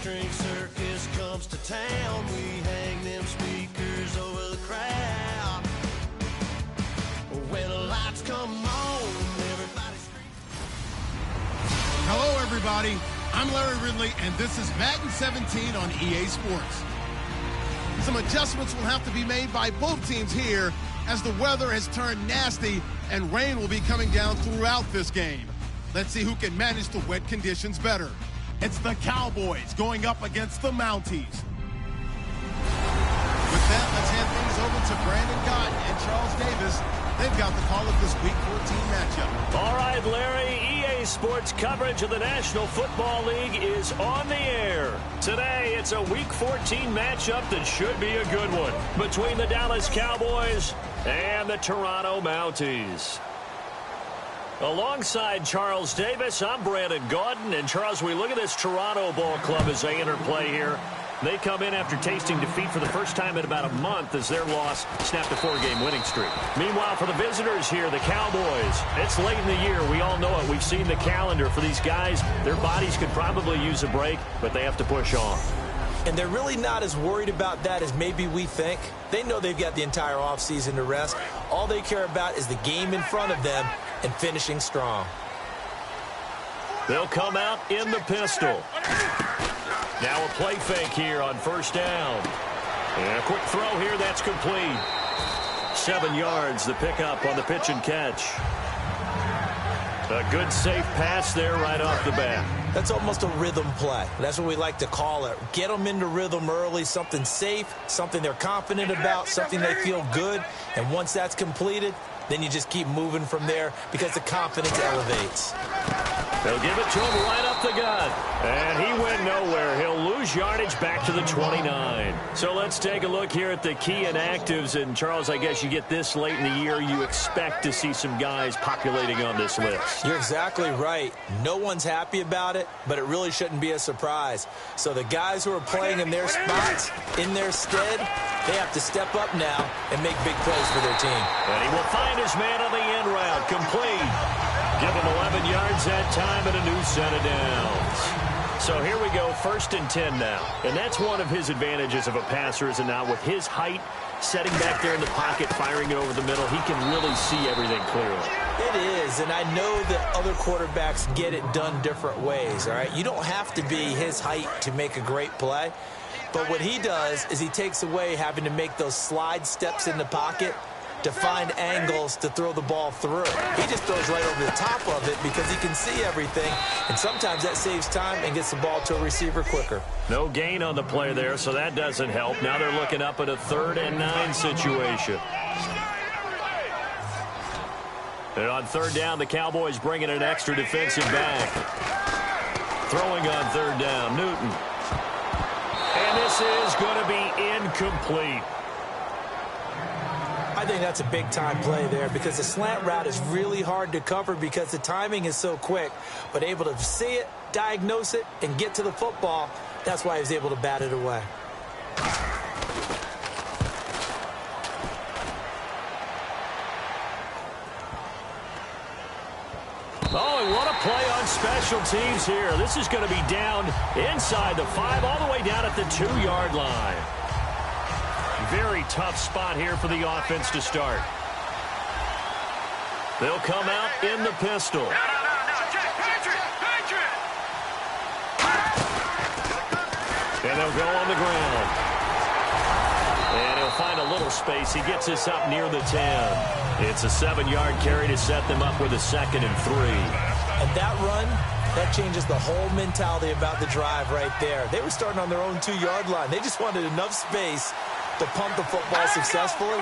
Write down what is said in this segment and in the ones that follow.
string circus comes to town, we hang them speakers over the crowd. When the lights come on, everybody screams. Hello, everybody. I'm Larry Ridley, and this is Madden 17 on EA Sports. Some adjustments will have to be made by both teams here as the weather has turned nasty and rain will be coming down throughout this game. Let's see who can manage the wet conditions better. It's the Cowboys going up against the Mounties. With that, let's hand things over to Brandon Gott and Charles Davis. They've got the call of this Week 14 matchup. All right, Larry, EA Sports coverage of the National Football League is on the air. Today, it's a Week 14 matchup that should be a good one between the Dallas Cowboys and the Toronto Mounties. Alongside Charles Davis, I'm Brandon Gaudin. And, Charles, we look at this Toronto ball club as they enter play here. They come in after tasting defeat for the first time in about a month as their loss snapped a 4-game winning streak. Meanwhile, for the visitors here, the Cowboys, it's late in the year. We all know it. We've seen the calendar for these guys. Their bodies could probably use a break, but they have to push on. And they're really not as worried about that as maybe we think. They know they've got the entire offseason to rest. All they care about is the game in front of them and finishing strong. They'll come out in the pistol. Now a play fake here on first down. And a quick throw here, that's complete. 7 yards, the pickup on the pitch and catch. A good safe pass there right off the bat. That's almost a rhythm play. That's what we like to call it. Get them into rhythm early, something safe, something they're confident about, something they feel good. And once that's completed, then you just keep moving from there because the confidence elevates. They'll give it to him right up the gut. And he went nowhere. He'll lose yardage back to the 29. So let's take a look here at the key inactives. And, Charles, I guess you get this late in the year, you expect to see some guys populating on this list. You're exactly right. No one's happy about it, but it really shouldn't be a surprise. So the guys who are playing in their spots, in their stead, they have to step up now and make big plays for their team. And he will find his man on the end route. Complete. Give him 11 yards that time and a new set of downs. So here we go, 1st and 10 now. And that's one of his advantages of a passer, is now with his height, setting back there in the pocket, firing it over the middle, he can really see everything clearly. It is, and I know that other quarterbacks get it done different ways, all right? You don't have to be his height to make a great play. But what he does is he takes away having to make those slide steps in the pocket to find angles to throw the ball through. He just throws right over the top of it because he can see everything, and sometimes that saves time and gets the ball to a receiver quicker. No gain on the play there, so that doesn't help. Now they're looking up at a 3rd and 9 situation. And on 3rd down, the Cowboys bring in an extra defensive back. Throwing on 3rd down, Newton. And this is going to be incomplete. I think that's a big-time play there because the slant route is really hard to cover because the timing is so quick. But able to see it, diagnose it, and get to the football, that's why he was able to bat it away. Oh, and what a play on special teams here. This is going to be down inside the 5, all the way down at the 2-yard line. Very tough spot here for the offense to start. They'll come out in the pistol. And they'll go on the ground. And he'll find a little space. He gets this up near the 10. It's a 7-yard carry to set them up with a 2nd and 3. And that run, that changes the whole mentality about the drive right there. They were starting on their own 2-yard line. They just wanted enough space to pump the football successfully.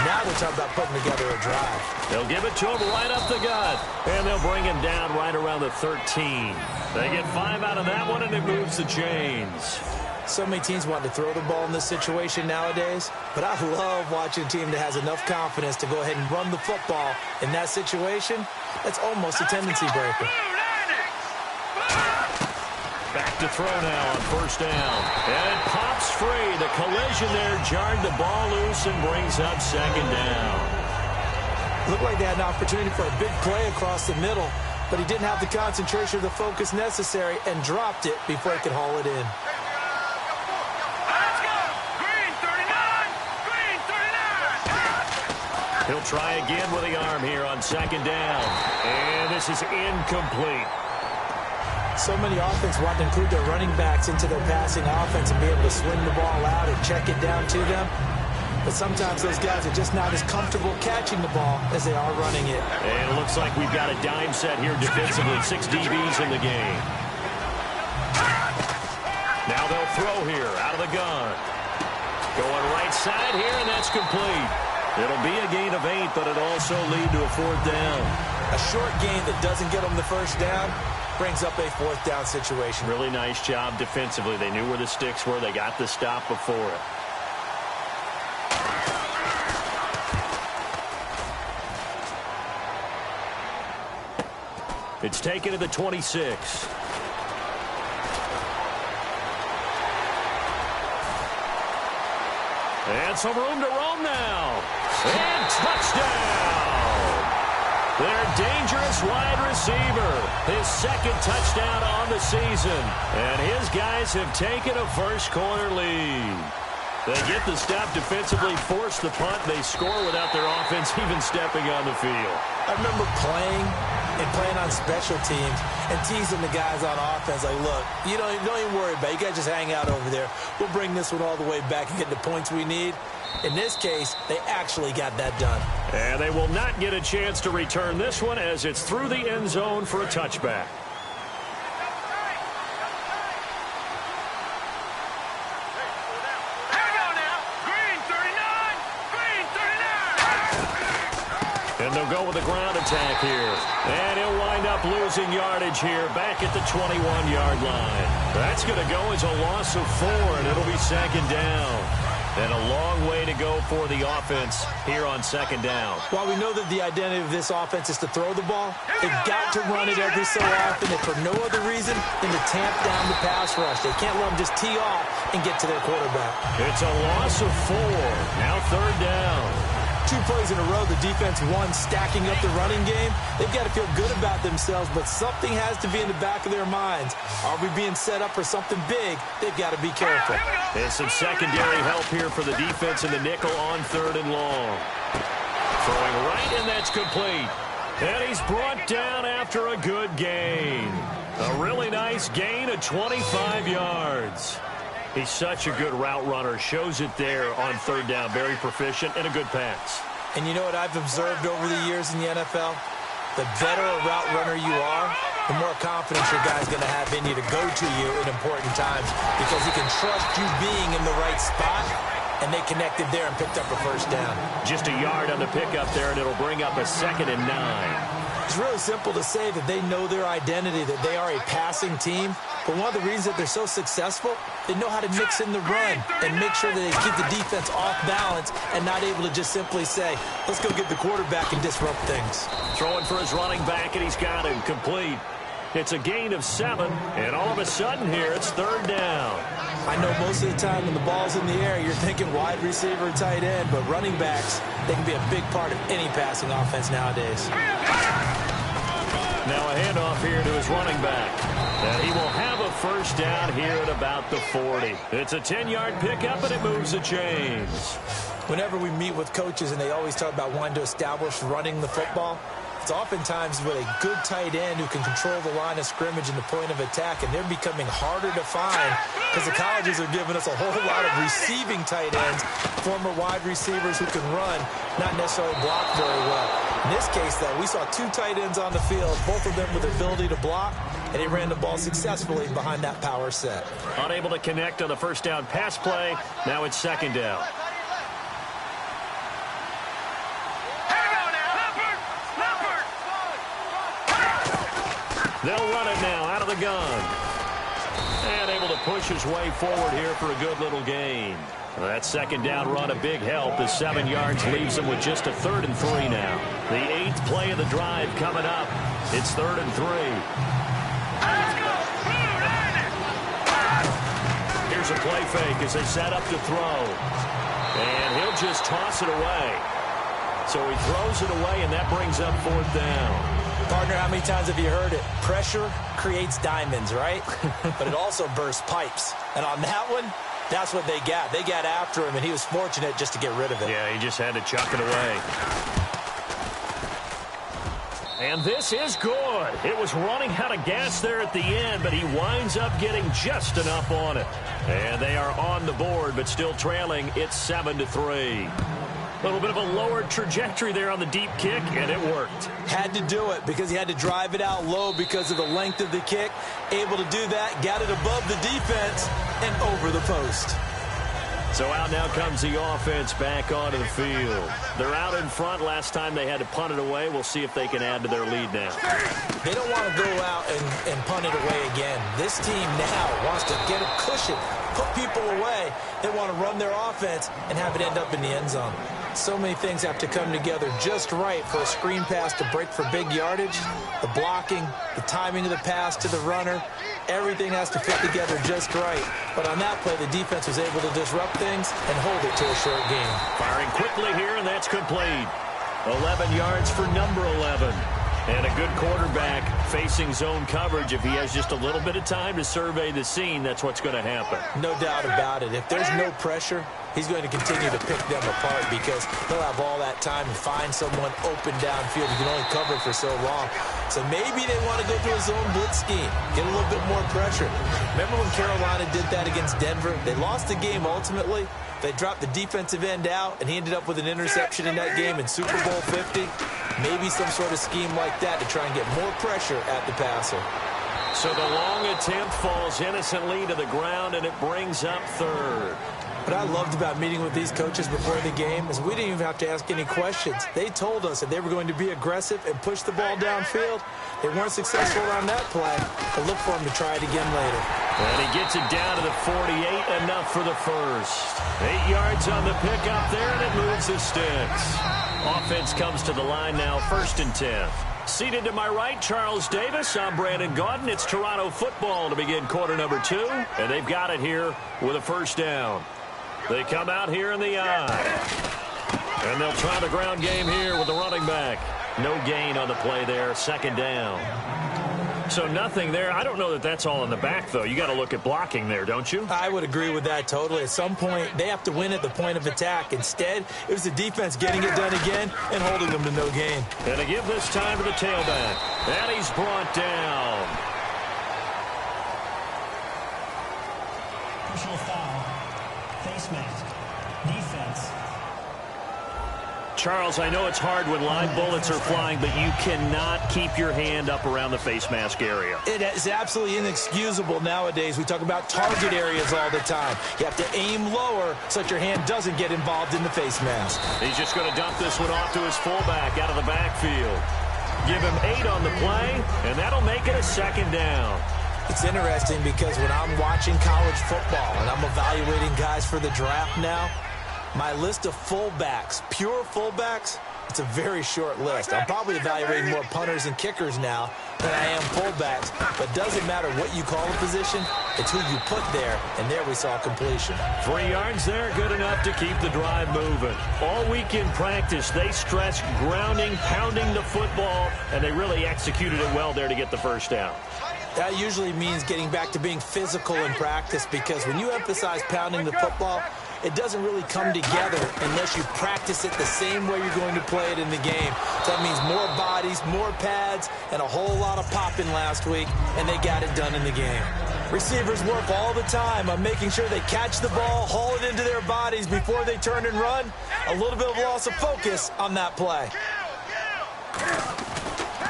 Now they're talking about putting together a drive. They'll give it to him right up the gut. And they'll bring him down right around the 13. They get 5 out of that one, and it moves the chains. So many teams want to throw the ball in this situation nowadays, but I love watching a team that has enough confidence to go ahead and run the football in that situation. That's almost a tendency breaker. Back to throw now on 1st down. And it pops free. The collision there jarred the ball loose and brings up 2nd down. Looked like they had an opportunity for a big play across the middle, but he didn't have the concentration or the focus necessary and dropped it before he could haul it in. try again with the arm here on second down. And this is incomplete. So many offenses want to include their running backs into their passing offense and be able to swing the ball out and check it down to them. But sometimes those guys are just not as comfortable catching the ball as they are running it. And it looks like we've got a dime set here defensively. 6 DBs in the game. Now they'll throw here out of the gun. Going right side here, and that's complete. It'll be a gain of 8, but it'll also lead to a 4th down. A short gain that doesn't get them the first down brings up a 4th down situation. Really nice job defensively. They knew where the sticks were. They got the stop before it. It's taken to the 26. And some room to roam now. And touchdown! Their dangerous wide receiver. His 2nd touchdown on the season. And his guys have taken a first-quarter lead. They get the stop defensively, force the punt. They score without their offense even stepping on the field. I remember playing on special teams and teasing the guys on offense like, look, you don't even worry about it. You guys just hang out over there. We'll bring this one all the way back and get the points we need. In this case, they actually got that done. And they will not get a chance to return this one as it's through the end zone for a touchback. And they'll go with a ground attack here. And he'll wind up losing yardage here back at the 21-yard line. That's going to go as a loss of 4, and it'll be 2nd down. And a long way to go for the offense here on 2nd down. While we know that the identity of this offense is to throw the ball, they've got to run it every so often, and for no other reason than to tamp down the pass rush. They can't let them just tee off and get to their quarterback. It's a loss of 4. Now 3rd down. 2 plays in a row, the defense won, stacking up the running game. They've got to feel good about themselves, but something has to be in the back of their minds. Are we being set up for something big? They've got to be careful. There's some secondary help here for the defense in the nickel on 3rd and long. Throwing right, and that's complete. And he's brought down after a good gain. A really nice gain of 25 yards. He's such a good route runner. Shows it there on 3rd down. Very proficient and a good pass. And you know what I've observed over the years in the NFL? The better a route runner you are, the more confidence your guy's going to have in you to go to you at important times because he can trust you being in the right spot, and they connected there and picked up a 1st down. Just a yard on the pickup there, and it'll bring up a 2nd and 9. It's really simple to say that they know their identity, that they are a passing team. But one of the reasons that they're so successful, they know how to mix in the run and make sure that they keep the defense off balance and not able to just simply say, let's go get the quarterback and disrupt things. Throwing for his running back, and he's got him complete. It's a gain of 7, and all of a sudden here, it's 3rd down. I know most of the time when the ball's in the air, you're thinking wide receiver, tight end, but running backs, they can be a big part of any passing offense nowadays. Now a handoff here to his running back. And he will have a 1st down here at about the 40. It's a 10-yard pickup, and it moves the chains. Whenever we meet with coaches and they always talk about wanting to establish running the football, it's oftentimes with a good tight end who can control the line of scrimmage and the point of attack, and they're becoming harder to find because the colleges are giving us a whole lot of receiving tight ends, former wide receivers who can run, not necessarily block very well. In this case, though, we saw 2 tight ends on the field, both of them with the ability to block, and he ran the ball successfully behind that power set. Unable to connect on the 1st down pass play. Now it's 2nd down. They'll run it now out of the gun. And able to push his way forward here for a good little gain. That 2nd down run, a big help as 7 yards leaves him with just a 3rd and 3 now. The 8th play of the drive coming up. It's 3rd and 3. Here's a play fake as they set up to throw. And he'll just toss it away. So he throws it away, and that brings up 4th down. Partner, how many times have you heard it? Pressure creates diamonds, right? But it also bursts pipes. And on that one, that's what they got. They got after him, and he was fortunate just to get rid of it. Yeah, he just had to chuck it away. And this is good. It was running out of gas there at the end, but he winds up getting just enough on it. And they are on the board, but still trailing. It's 7-3. A little bit of a lower trajectory there on the deep kick, and it worked. Had to do it because he had to drive it out low because of the length of the kick. Able to do that, got it above the defense and over the post. So out now comes the offense back onto the field. They're out in front. Last time they had to punt it away. We'll see if they can add to their lead now. They don't want to go out and punt it away again. This team now wants to get a cushion, put people away. They want to run their offense and have it end up in the end zone. So many things have to come together just right for a screen pass to break for big yardage. The blocking, the timing of the pass to the runner, everything has to fit together just right. But on that play, the defense was able to disrupt things and hold it to a short game. Firing quickly here, and that's complete. 11 yards for number 11. And a good quarterback facing zone coverage. If he has just a little bit of time to survey the scene, that's what's going to happen. No doubt about it. If there's no pressure, he's going to continue to pick them apart because he'll have all that time to find someone open downfield. He can only cover for so long. So maybe they want to go to a zone blitz scheme, get a little bit more pressure. Remember when Carolina did that against Denver? They lost the game ultimately. They dropped the defensive end out, and he ended up with an interception in that game in Super Bowl 50. Maybe some sort of scheme like that to try and get more pressure at the passer. So the long attempt falls innocently to the ground, and it brings up third. What I loved about meeting with these coaches before the game is we didn't even have to ask any questions. They told us that they were going to be aggressive and push the ball downfield. They weren't successful on that play, but look for them to try it again later. And he gets it down to the 48, enough for the first. 8 yards on the pickup there, and it moves the sticks. Offense comes to the line now, 1st and 10. Seated to my right, Charles Davis. I'm Brandon Gaudin. It's Toronto football to begin quarter number 2, and they've got it here with a first down. They come out here in the eye. And they'll try the ground game here with the running back. No gain on the play there, 2nd down. So nothing there. I don't know that that's all in the back, though. You got to look at blocking there, don't you? I would agree with that totally. At some point, they have to win at the point of attack. Instead, it was the defense getting it done again and holding them to no gain. And to give this time to the tailback. And he's brought down. Personal foul. Face mask. Defense. Charles, I know it's hard when live bullets are flying, but you cannot keep your hand up around the face mask area. It is absolutely inexcusable nowadays. We talk about target areas all the time. You have to aim lower so that your hand doesn't get involved in the face mask. He's just going to dump this one off to his fullback out of the backfield. Give him 8 on the play, and that'll make it a 2nd down. It's interesting because when I'm watching college football and I'm evaluating guys for the draft now, my list of fullbacks, pure fullbacks, it's a very short list. I'm probably evaluating more punters and kickers now than I am fullbacks. But it doesn't matter what you call a position, it's who you put there, and there we saw completion. 3 yards there, good enough to keep the drive moving. All week in practice, they stressed grounding, pounding the football, and they really executed it well there to get the first down. That usually means getting back to being physical in practice because when you emphasize pounding the football, it doesn't really come together unless you practice it the same way you're going to play it in the game. So that means more bodies, more pads, and a whole lot of popping last week, and they got it done in the game. Receivers work all the time on making sure they catch the ball, haul it into their bodies before they turn and run. A little bit of loss of focus on that play.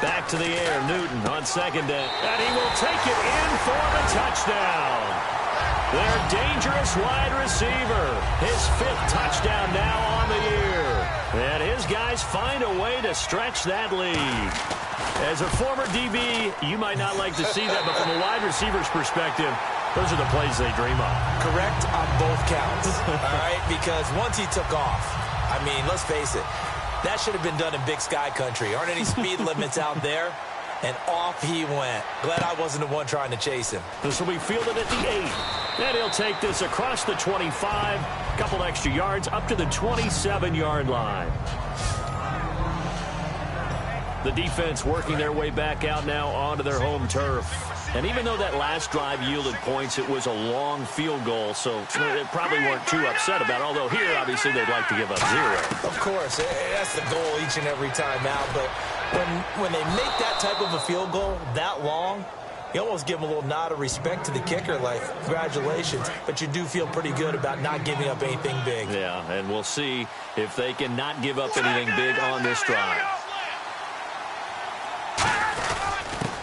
Back to the air, Newton on 2nd down. And he will take it in for the touchdown. Their dangerous wide receiver. His 5th touchdown now on the year. And his guys find a way to stretch that lead. As a former DB, you might not like to see that, but from a wide receiver's perspective, those are the plays they dream of. Correct on both counts, all right? Because once he took off, I mean, let's face it, that should have been done in Big Sky country. Aren't any speed limits out there? And off he went. Glad I wasn't the one trying to chase him. This will be fielded at the 8. And he'll take this across the 25. A couple extra yards up to the 27-yard line. The defense working their way back out now onto their home turf. And even though that last drive yielded points, it was a long field goal, so they probably weren't too upset about it. Although here, obviously, they'd like to give up 0. Of course, that's the goal each and every time out. But When they make that type of a field goal that long, you almost give them a little nod of respect to the kicker, like, congratulations. But you do feel pretty good about not giving up anything big. Yeah, and we'll see if they can not give up anything big on this drive.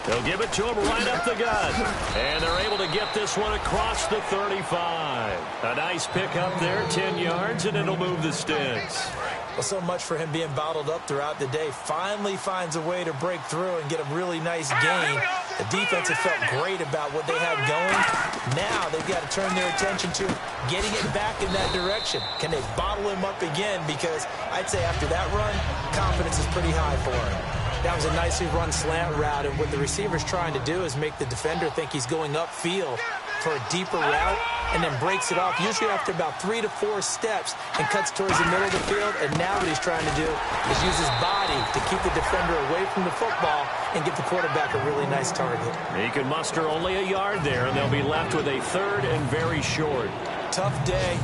They'll give it to him right up the gut. And they're able to get this one across the 35. A nice pick up there, 10 yards, and it'll move the sticks. Well, so much for him being bottled up throughout the day. Finally finds a way to break through and get a really nice gain. The defense had felt great about what they had going. Now they've got to turn their attention to getting it back in that direction. Can they bottle him up again? Because I'd say after that run, confidence is pretty high for him. That was a nicely run slant route, and what the receiver's trying to do is make the defender think he's going upfield for a deeper route, and then breaks it off, usually after about 3 to 4 steps, and cuts towards the middle of the field. And now what he's trying to do is use his body to keep the defender away from the football and give the quarterback a really nice target. He can muster only a yard there, and they'll be left with a third and very short. Tough day,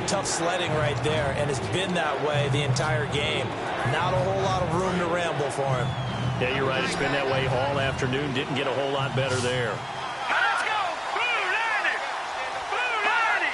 tough sledding right there, and it's been that way the entire game. Not a whole lot of room to ramble for him. Yeah, you're right. It's been that way all afternoon. Didn't get a whole lot better there. Let's go! Blue 90! Blue 90!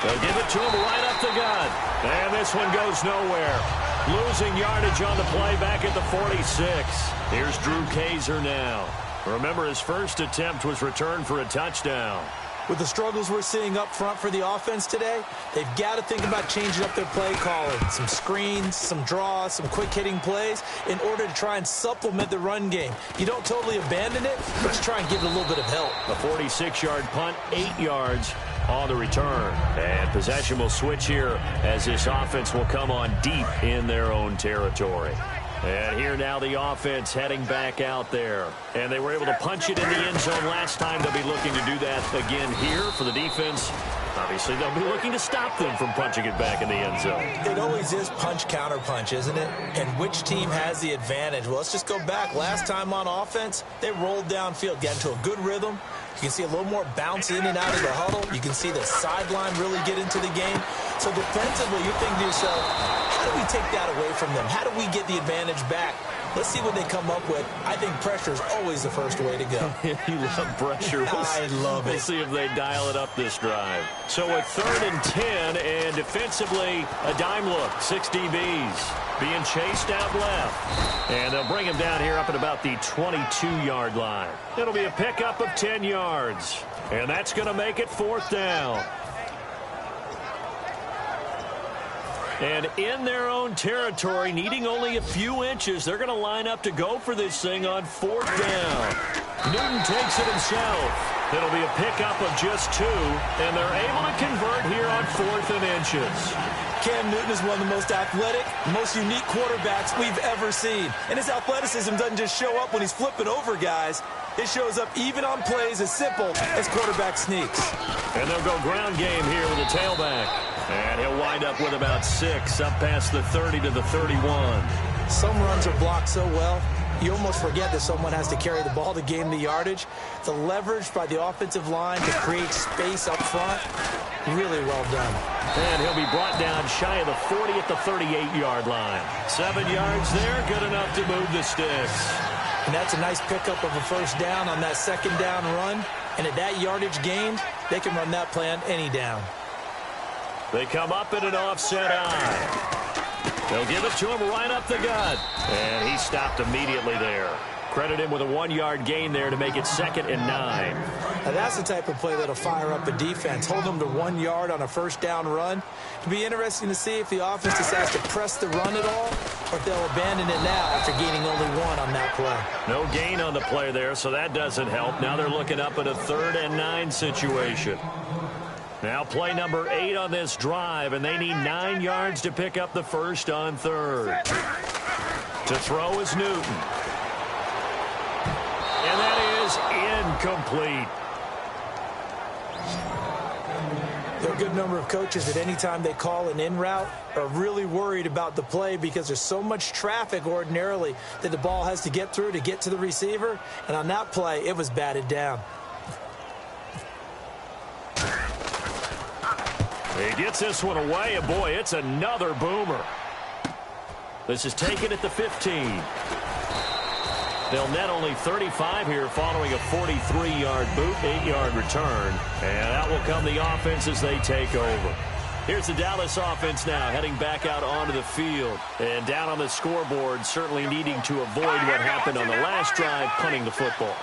They'll give it to him right up the gut. And this one goes nowhere. Losing yardage on the play back at the 46. Here's Drew Kaiser now. Remember, his first attempt was returned for a touchdown. With the struggles we're seeing up front for the offense today, they've got to think about changing up their play calling. Some screens, some draws, some quick-hitting plays in order to try and supplement the run game. You don't totally abandon it, but you try and give it a little bit of help. A 46-yard punt, 8 yards on the return. And possession will switch here as this offense will come on deep in their own territory. And here now the offense heading back out there. And they were able to punch it in the end zone last time. They'll be looking to do that again here for the defense. Obviously, they'll be looking to stop them from punching it back in the end zone. It always is punch-counter-punch, isn't it? And which team has the advantage? Well, let's just go back. Last time on offense, they rolled downfield, got into a good rhythm. You can see a little more bounce in and out of the huddle. You can see the sideline really get into the game. So defensively, you're thinking to yourself, how do we take that away from them? How do we get the advantage back? Let's see what they come up with. I think pressure is always the first way to go. You love pressure. I love it. We'll see if they dial it up this drive. So a 3rd and 10, and defensively, a dime look. 6 DBs being chased out left. And they'll bring him down here up at about the 22-yard line. It'll be a pickup of 10 yards. And that's going to make it 4th down. And in their own territory, needing only a few inches, they're going to line up to go for this thing on 4th down. Newton takes it himself. It'll be a pickup of just 2, and they're able to convert here on 4th and inches. Cam Newton is one of the most athletic, most unique quarterbacks we've ever seen. And his athleticism doesn't just show up when he's flipping over guys. It shows up even on plays as simple as quarterback sneaks. And they'll go ground game here with a tailback. And he'll wind up with about 6 up past the 30 to the 31. Some runs are blocked so well, you almost forget that someone has to carry the ball to gain the yardage. The leverage by the offensive line to create space up front, really well done. And he'll be brought down shy of the 40 at the 38-yard line. 7 yards there, good enough to move the sticks. And that's a nice pickup of a 1st down on that 2nd down run. And at that yardage gained, they can run that play on any down. They come up in an offset eye. They'll give it to him right up the gut. And he stopped immediately there. Credit him with a 1-yard gain there to make it 2nd and 9. Now that's the type of play that'll fire up a defense. Hold them to 1 yard on a 1st down run. It'll be interesting to see if the offense decides to press the run at all, or if they'll abandon it now after gaining only 1 on that play. No gain on the play there, so that doesn't help. Now they're looking up at a 3rd and 9 situation. Now play number 8 on this drive, and they need 9 yards to pick up the 1st on 3rd. To throw is Newton. And that is incomplete. There are a good number of coaches that any time they call an in route are really worried about the play because there's so much traffic ordinarily that the ball has to get through to get to the receiver. And on that play, it was batted down. He gets this one away, and boy, it's another boomer. This is taken at the 15. They'll net only 35 here following a 43-yard boot, 8-yard return. And out will come the offense as they take over. Here's the Dallas offense now heading back out onto the field. And down on the scoreboard, certainly needing to avoid what happened on the last drive, punting the football.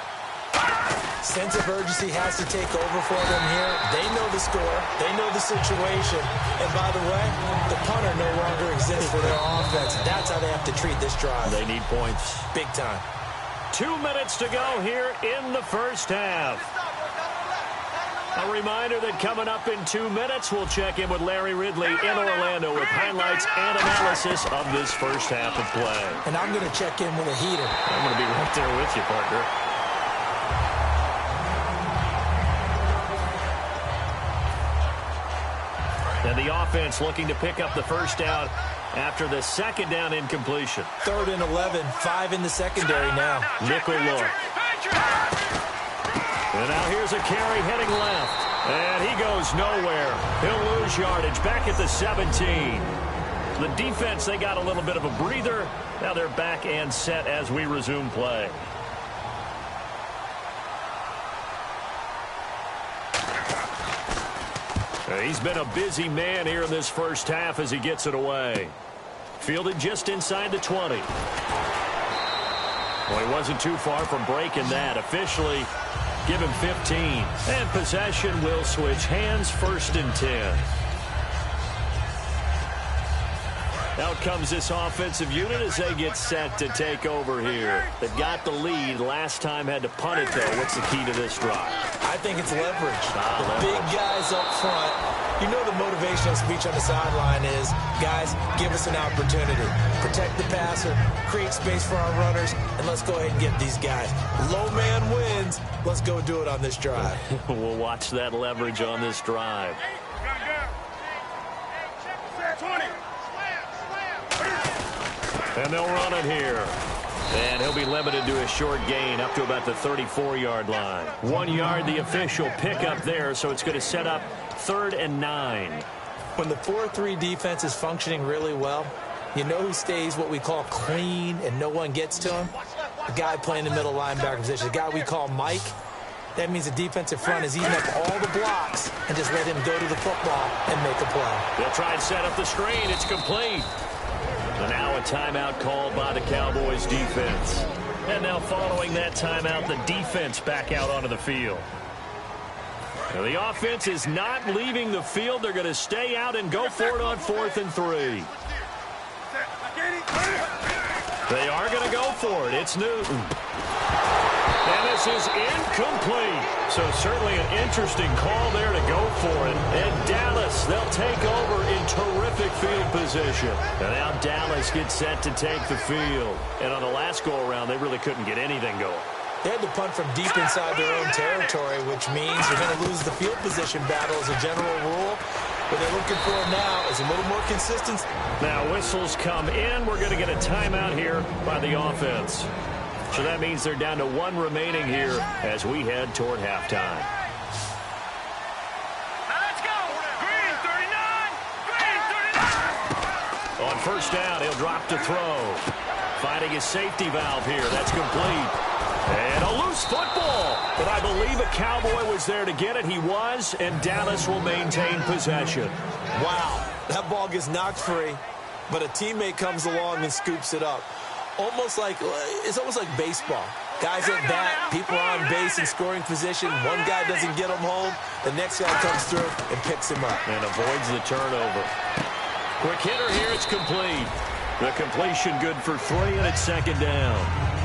Sense of urgency has to take over for them here. They know the score. They know the situation. And by the way, the punter no longer exists for their offense. That's how they have to treat this drive. They need points. Big time. 2 minutes to go here in the first half. A reminder that coming up in 2 minutes, we'll check in with Larry Ridley in Orlando with highlights and analysis of this first half of play. And I'm going to check in with a heater. I'm going to be right there with you, partner. And the offense looking to pick up the first down after the second down incompletion. 3rd and 11, 5 in the secondary now. Nickel look. And now here's a carry heading left. And he goes nowhere. He'll lose yardage back at the 17. The defense, they got a little bit of a breather. Now they're back and set as we resume play. He's been a busy man here in this first half as he gets it away. Fielded just inside the 20. Well, he wasn't too far from breaking that. Officially, give him 15. And possession will switch hands, 1st and 10. Out comes this offensive unit as they get set to take over here. They've got the lead. Last time had to punt it, though. What's the key to this drive? I think it's leverage. The big guys up front. You know the motivational speech on the sideline is, guys, give us an opportunity. Protect the passer, create space for our runners, and let's go ahead and get these guys. Low man wins. Let's go do it on this drive. We'll watch that leverage on this drive. And they'll run it here. And he'll be limited to a short gain up to about the 34-yard line. 1 yard, the official pickup there, so it's going to set up 3rd and 9. When the 4-3 defense is functioning really well, you know who stays what we call clean and no one gets to him? The guy playing the middle linebacker position, the guy we call Mike. That means the defensive front is eating up all the blocks and just let him go to the football and make a play. They'll try and set up the screen. It's complete. And now a timeout called by the Cowboys defense. And now following that timeout, the defense back out onto the field. Now the offense is not leaving the field. They're going to stay out and go for it on 4th and 3. They are going to go for it. It's Newton. And this is incomplete. So certainly an interesting call there to go for it. And Dallas, they'll take over in terrific field position. And now Dallas gets set to take the field. And on the last go-around, they really couldn't get anything going. They had to punt from deep inside their own territory, which means they're going to lose the field position battle as a general rule. What they're looking for now is a little more consistency. Now whistles come in. We're going to get a timeout here by the offense. So that means they're down to 1 remaining here as we head toward halftime. Now let's go. Green 39. On first down, he'll drop to throw. Finding his safety valve here. That's complete. And a loose football. But I believe a Cowboy was there to get it. He was, and Dallas will maintain possession. Wow, that ball gets knocked free, but a teammate comes along and scoops it up. It's almost like baseball. Guys at bat, people are on base in scoring position. One guy doesn't get him home. The next guy comes through and picks him up. And avoids the turnover. Quick hitter here, it's complete. The completion good for 3, and it's 2nd down.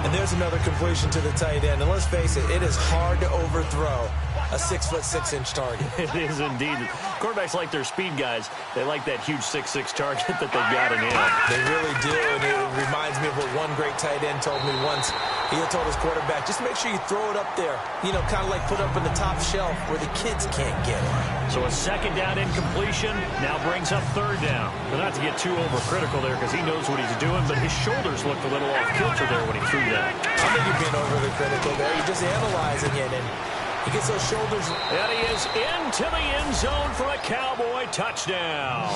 And there's another completion to the tight end. And let's face it is hard to overthrow a 6'6" target. It is indeed. Quarterbacks like their speed guys. They like that huge 6'6" target that they've got in him. They really do, and it reminds me of what one great tight end told me once. He told his quarterback, just make sure you throw it up there. You know, kind of like put up in the top shelf where the kids can't get it. So a 2nd down incompletion now brings up 3rd down. But not to get too overcritical there because he knows what he's doing, but his shoulders looked a little off kilter there when he threw that. I think you're being overly critical there. You're just analyzing it, and he gets those shoulders. And he is into the end zone for a Cowboy touchdown.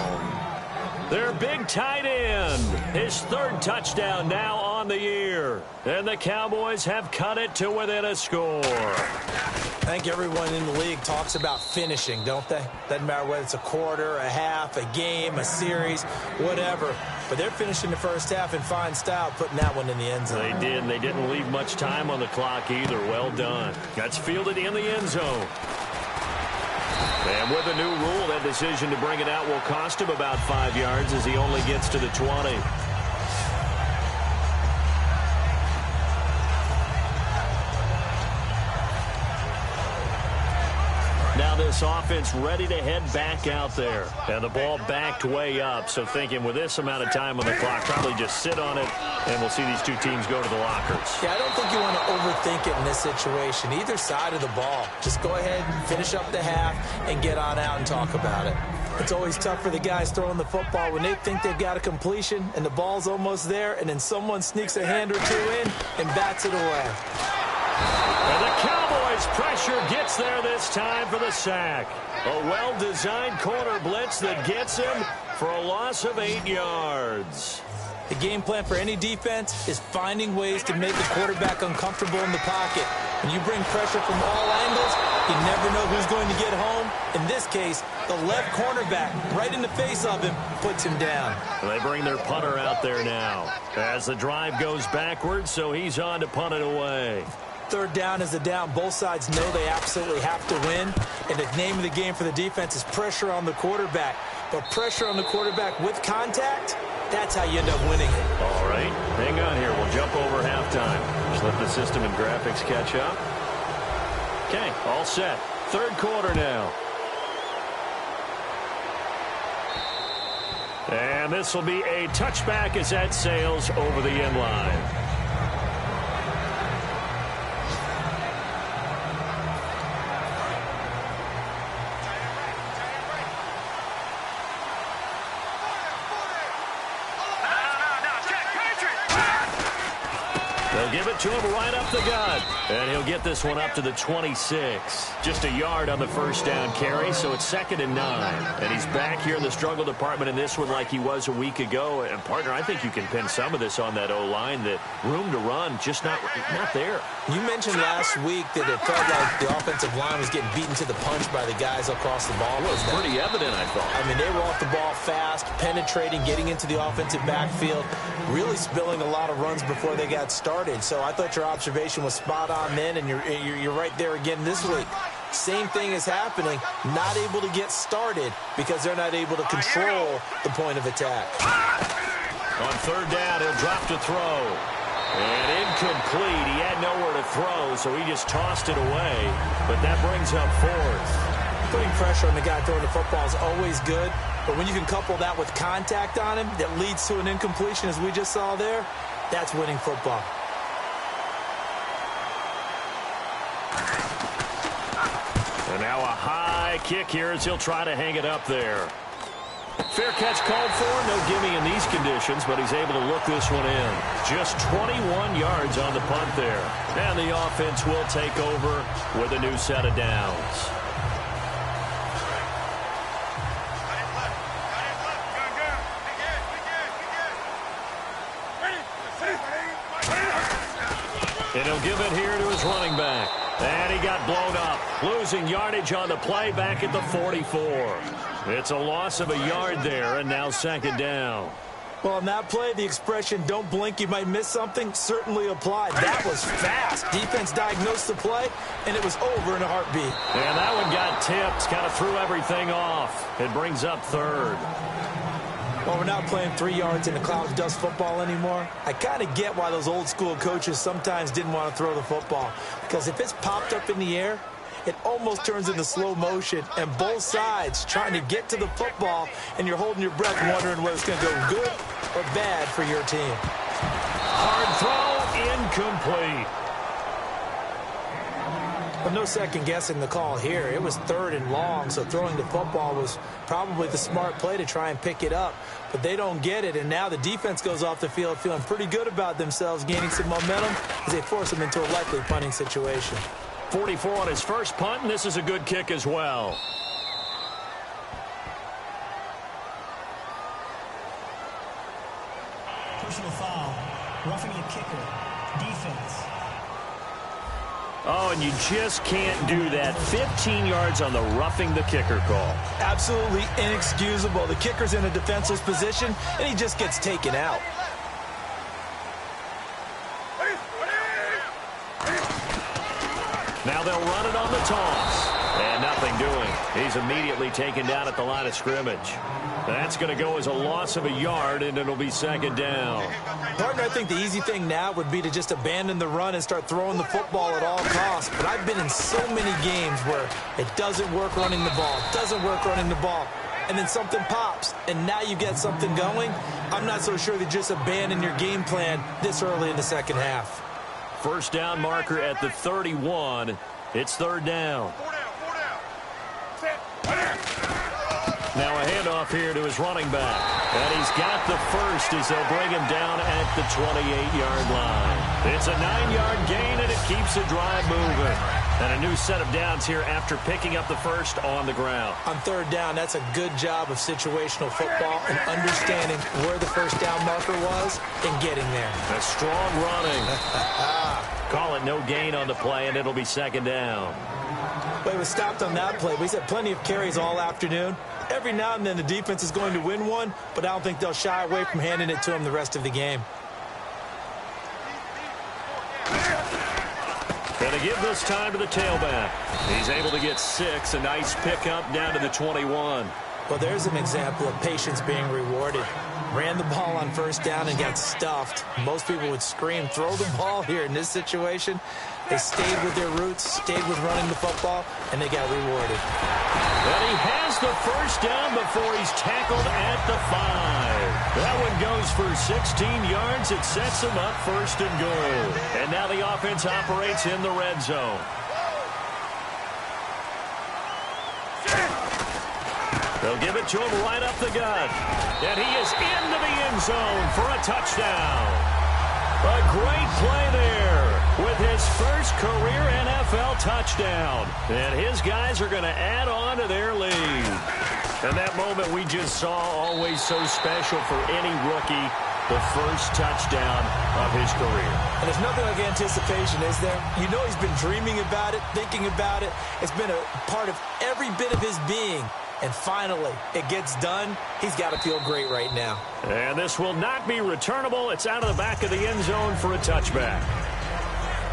Their big tight end. His third touchdown now on the year. And the Cowboys have cut it to within a score. I think everyone in the league talks about finishing, don't they? Doesn't matter whether it's a quarter, a half, a game, a series, whatever. But they're finishing the first half in fine style, putting that one in the end zone. They did, and they didn't leave much time on the clock either. Well done. That's fielded in the end zone. And with a new rule, that decision to bring it out will cost him about 5 yards as he only gets to the 20. Now this offense ready to head back out there. And the ball backed way up, so thinking with this amount of time on the clock, probably just sit on it, and we'll see these two teams go to the lockers. Yeah, I don't think you want to overthink it in this situation. Either side of the ball. Just go ahead and finish up the half and get on out and talk about it. It's always tough for the guys throwing the football when they think they've got a completion and the ball's almost there, and then someone sneaks a hand or two in and bats it away. And the Cowboys pressure gets there this time for the sack. A well-designed corner blitz that gets him for a loss of 8 yards. The game plan for any defense is finding ways to make the quarterback uncomfortable in the pocket. When you bring pressure from all angles, you never know who's going to get home. In this case, the left cornerback right in the face of him puts him down. They bring their punter out there now as the drive goes backwards, so he's on to punt it away. Third down is the down. Both sides know they absolutely have to win. And the name of the game for the defense is pressure on the quarterback. But pressure on the quarterback with contact, that's how you end up winning it. All right, hang on here. We'll jump over halftime. Just let the system and graphics catch up. Okay, all set. Third quarter now. And this will be a touchback as that sails over the end line. Give it to him right up the gut. And he'll get this one up to the 26. Just a yard on the first down carry, so it's 2nd and 9. And he's back here in the struggle department in this one like he was a week ago. And, partner, I think you can pin some of this on that O-line. That room to run, just not there. You mentioned last week that it felt like the offensive line was getting beaten to the punch by the guys across the ball. It was pretty evident, I thought. I mean, they were off the ball fast, penetrating, getting into the offensive backfield, really spilling a lot of runs before they got started. So I thought your observation was spot on then, and you're right there again this week. Same thing is happening, not able to get started because they're not able to control the point of attack. On third down, he'll drop to throw. And incomplete. He had nowhere to throw, so he just tossed it away. But that brings up 4th. Putting pressure on the guy throwing the football is always good, but when you can couple that with contact on him that leads to an incompletion, as we just saw there, that's winning football. And now a high kick here as he'll try to hang it up there. Fair catch called for. No gimme in these conditions, but he's able to look this one in. Just 21 yards on the punt there. And the offense will take over with a new set of downs. And he'll give it here to his running back. And he got blown up, losing yardage on the play back at the 44. It's a loss of a yard there, and now 2nd down. Well, on that play, the expression, don't blink, you might miss something, certainly applied. That was fast. Defense diagnosed the play, and it was over in a heartbeat. And that one got tipped, kind of threw everything off. It brings up 3rd. Well, we're not playing 3 yards in a cloud of dust football anymore. I kind of get why those old school coaches sometimes didn't want to throw the football. Because if it's popped up in the air, it almost turns into slow motion, and both sides trying to get to the football, and you're holding your breath wondering whether it's going to go good or bad for your team. Hard throw, incomplete. But no second guessing the call here. It was 3rd and long, so throwing the football was probably the smart play to try and pick it up. But they don't get it, and now the defense goes off the field feeling pretty good about themselves, gaining some momentum as they force them into a likely punting situation. 44 on his first punt, and this is a good kick as well. Personal foul. Roughing the kicker. Defense. Oh, and you just can't do that. 15 yards on the roughing the kicker call. Absolutely inexcusable. The kicker's in a defenseless position, and he just gets taken out. Now they'll run it on the toss. And nothing doing. He's immediately taken down at the line of scrimmage. That's going to go as a loss of a yard, and it'll be second down. Partner, I think the easy thing now would be to just abandon the run and start throwing the football at all costs. But I've been in so many games where it doesn't work running the ball, and then something pops, and now you get something going. I'm not so sure that just abandon your game plan this early in the second half. First down marker at the 31. It's third down. Now a handoff here to his running back. And he's got the first as they'll bring him down at the 28-yard line. It's a 9-yard gain, and it keeps the drive moving. And a new set of downs here after picking up the first on the ground. On third down, that's a good job of situational football and understanding where the first down marker was and getting there. A strong running. Call it no gain on the play, and it'll be second down. Well, he was stopped on that play, but he's had plenty of carries all afternoon. Every now and then the defense is going to win one, but I don't think they'll shy away from handing it to him the rest of the game. Going to give this time to the tailback. He's able to get 6. A nice pickup down to the 21. Well, there's an example of patience being rewarded. Ran the ball on first down and got stuffed. Most people would scream, throw the ball here. In this situation, they stayed with their roots, stayed with running the football, and they got rewarded. And he has the first down before he's tackled at the 5. That one goes for 16 yards. It sets him up first and goal. And now the offense operates in the red zone. They'll give it to him right up the gut. And he is into the end zone for a touchdown. A great play there with his first career NFL touchdown. And his guys are going to add on to their lead. And that moment we just saw, always so special for any rookie, the first touchdown of his career. And there's nothing like anticipation, is there? You know he's been dreaming about it, thinking about it. It's been a part of every bit of his being. And finally, it gets done. He's got to feel great right now. And this will not be returnable. It's out of the back of the end zone for a touchback.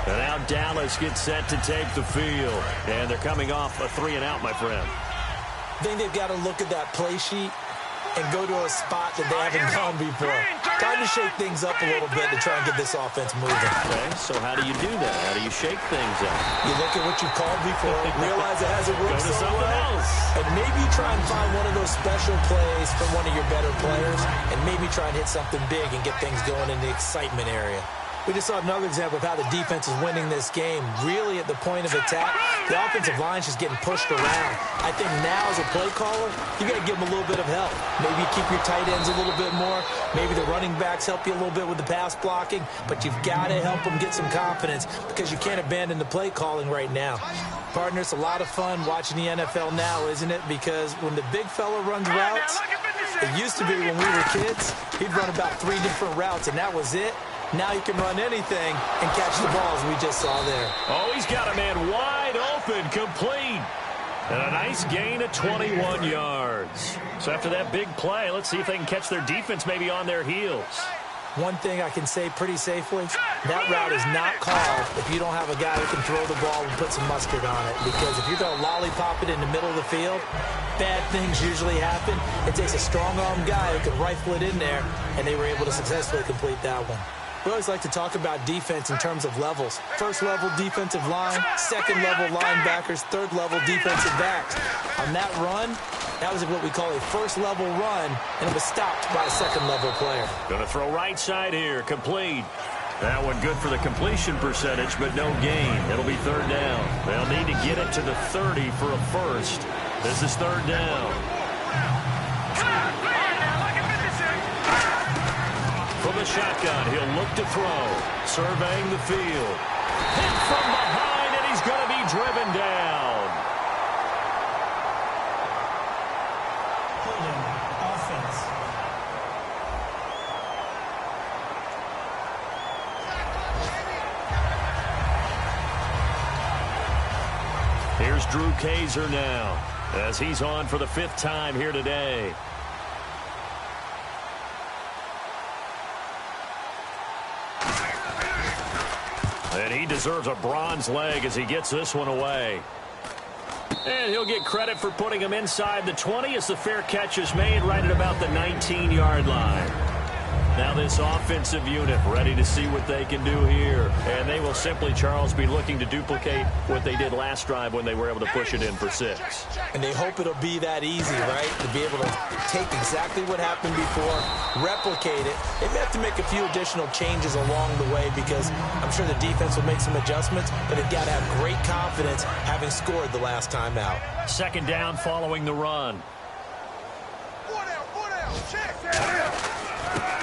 And now Dallas gets set to take the field. And they're coming off a 3-and-out, my friend. I think they've got to look at that play sheet and go to a spot that they haven't gone before. Time to shake things up a little bit to try and get this offense moving. Okay, so how do you do that? How do you shake things up? You look at what you've called before, realize it hasn't worked Go to so something well, else. and maybe try and find one of those special plays from one of your better players, and maybe try and hit something big and get things going in the excitement area. We just saw another example of how the defense is winning this game. Really at the point of attack, the offensive line's just getting pushed around. I think now as a play caller, you got to give them a little bit of help. Maybe keep your tight ends a little bit more. Maybe the running backs help you a little bit with the pass blocking. But you've got to help them get some confidence because you can't abandon the play calling right now. Partner, it's a lot of fun watching the NFL now, isn't it? Because when the big fella runs routes, it used to be when we were kids, he'd run about 3 different routes, and that was it. Now he can run anything and catch the balls we just saw there. Oh, he's got a man wide open, complete. And a nice gain of 21 yards. So after that big play, let's see if they can catch their defense maybe on their heels. One thing I can say pretty safely, that route is not called if you don't have a guy who can throw the ball and put some mustard on it. Because if you're going to lollipop it in the middle of the field, bad things usually happen. It takes a strong-arm guy who can rifle it in there, and they were able to successfully complete that one. We always like to talk about defense in terms of levels. First level defensive line, second level linebackers, third level defensive backs. On that run, that was what we call a first level run, and it was stopped by a second level player. Going to throw right side here, complete. That one good for the completion percentage, but no gain. It'll be third down. They'll need to get it to the 30 for a first. This is third down. From the shotgun, he'll look to throw. Surveying the field. Hit from behind, and he's going to be driven down. Holding. Offense. Drew Kaiser now, as he's on for the 5th time here today. And he deserves a bronze leg as he gets this one away. And he'll get credit for putting him inside the 20 as the fair catch is made right at about the 19-yard line. Now this offensive unit ready to see what they can do here. And they will simply, Charles, be looking to duplicate what they did last drive when they were able to push it in for 6. And they hope it'll be that easy, right? To be able to take exactly what happened before, replicate it. They may have to make a few additional changes along the way because I'm sure the defense will make some adjustments, but they've got to have great confidence having scored the last time out. 2nd down following the run.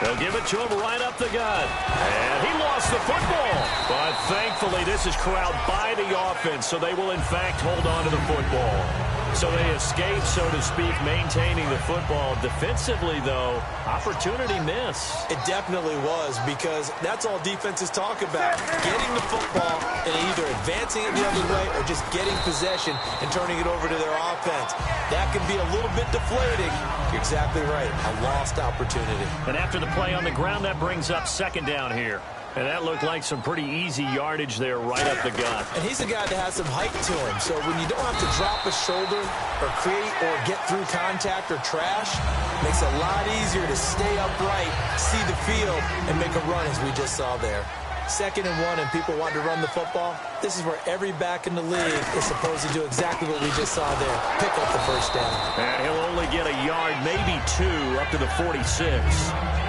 They'll give it to him right up the gut. And he lost the football. But thankfully, this is corralled by the offense, so they will, in fact, hold on to the football. So they escape, so to speak, maintaining the football. Defensively, though, opportunity miss. It definitely was, because that's all defenses talk about. Getting the football and either advancing it the other way or just getting possession and turning it over to their offense. That can be a little bit deflating. You're exactly right. A lost opportunity. And after the play on the ground, that brings up 2nd down here. And that looked like some pretty easy yardage there right up the gut. And he's a guy that has some height to him. So when you don't have to drop a shoulder or create or get through contact or trash, makes it a lot easier to stay upright, see the field, and make a run as we just saw there. 2nd and 1 and people want to run the football. This is where every back in the league is supposed to do exactly what we just saw there. Pick up the 1st down. And he'll only get a yard, maybe 2, up to the 46.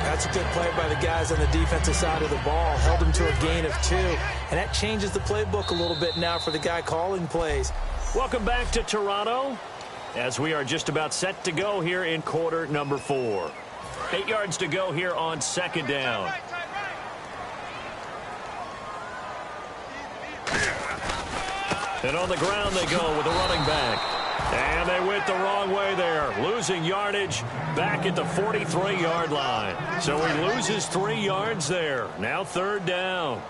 That's a good play by the guys on the defensive side of the ball. Held him to a gain of 2. And that changes the playbook a little bit now for the guy calling plays. Welcome back to Toronto, as we are just about set to go here in quarter number 4. 8 yards to go here on 2nd down. And on the ground they go with a running back. And they went the wrong way there, losing yardage back at the 43-yard line. So he loses 3 yards there. Now 3rd down.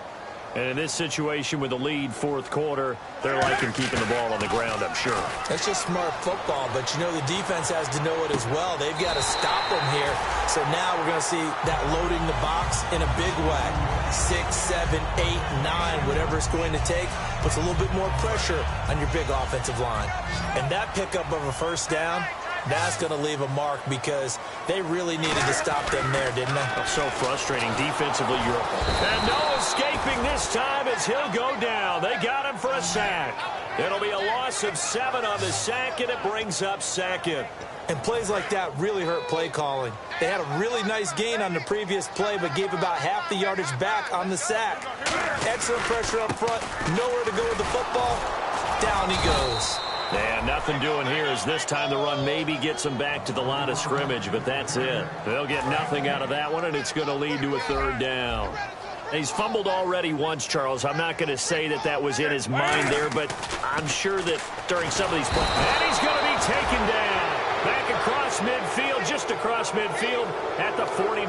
And in this situation with the lead 4th quarter, they're liking keeping the ball on the ground, I'm sure. That's just smart football, but you know the defense has to know it as well. They've got to stop them here. So now we're going to see that loading the box in a big way. 6, 7, 8, 9, whatever it's going to take, puts a little bit more pressure on your big offensive line. And that pickup of a 1st down, that's going to leave a mark because they really needed to stop them there, didn't they? So frustrating defensively. And no escaping this time as he'll go down. They got him for a sack. It'll be a loss of 7 on the sack, and it brings up 2nd. And plays like that really hurt play calling. They had a really nice gain on the previous play, but gave about half the yardage back on the sack. Excellent pressure up front. Nowhere to go with the football. Down he goes. And nothing doing here as this time the run maybe gets them back to the line of scrimmage, but that's it. They'll get nothing out of that one, and it's going to lead to a 3rd down. He's fumbled already once, Charles. I'm not going to say that that was in his mind there, but I'm sure that during some of these plays. And he's going to be taken down. Back across midfield, just across midfield at the 49.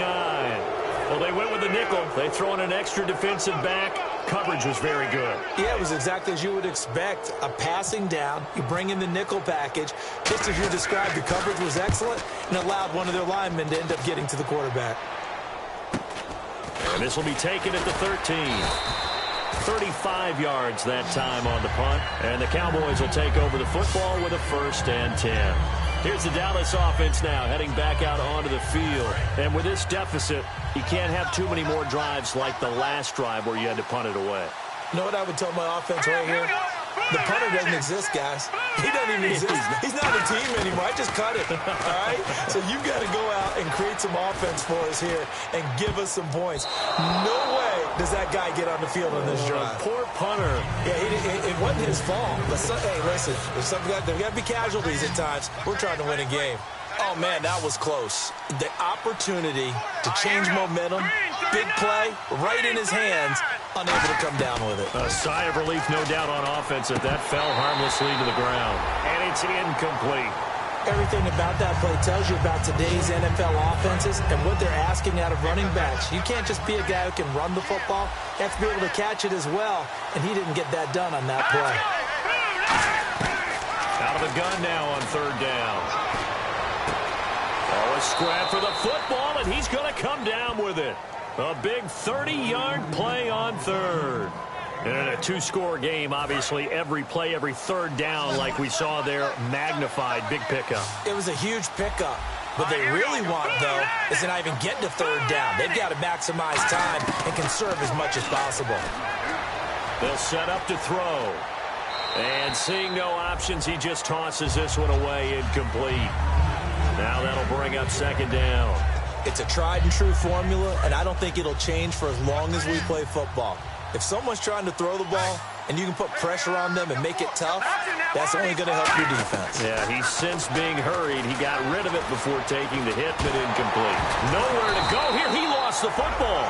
Well, they went with the nickel. They throw in an extra defensive back. Coverage was very good. Yeah, it was exactly as you would expect. A passing down. You bring in the nickel package. Just as you described, the coverage was excellent and allowed one of their linemen to end up getting to the quarterback. And this will be taken at the 13. 35 yards that time on the punt. And the Cowboys will take over the football with a 1st and 10. Here's the Dallas offense now heading back out onto the field. And with this deficit, you can't have too many more drives like the last drive where you had to punt it away. You know what I would tell my offense right here? The punter doesn't exist, guys. He doesn't even exist. He's not a team anymore. I just cut it, all right? So you've got to go out and create some offense for us here and give us some points. No way does that guy get on the field on this drive. Poor punter. Yeah, it wasn't his fault. Hey, listen, there got to be casualties at times. We're trying to win a game. Oh, man, that was close. The opportunity to change momentum, big play, right in his hands, unable to come down with it. A sigh of relief, no doubt, on offense that fell harmlessly to the ground. And it's incomplete. Everything about that play tells you about today's NFL offenses and what they're asking out of running backs. You can't just be a guy who can run the football. You have to be able to catch it as well, and he didn't get that done on that play. out of the gun now on third down. Oh, a scrap for the football, and he's going to come down with it. A big 30-yard play on third. And a two-score game, obviously, every play, every third down, like we saw there, magnified, big pickup. It was a huge pickup. What they really want, though, is to not even get to third down. They've got to maximize time and conserve as much as possible. They'll set up to throw. And seeing no options, he just tosses this one away, incomplete. Now that'll bring up second down. It's a tried-and-true formula, and I don't think it'll change for as long as we play football. If someone's trying to throw the ball and you can put pressure on them and make it tough, that's only going to help your defense. Yeah, he's since being hurried. He got rid of it before taking the hit, but incomplete. Nowhere to go here. He lost the football.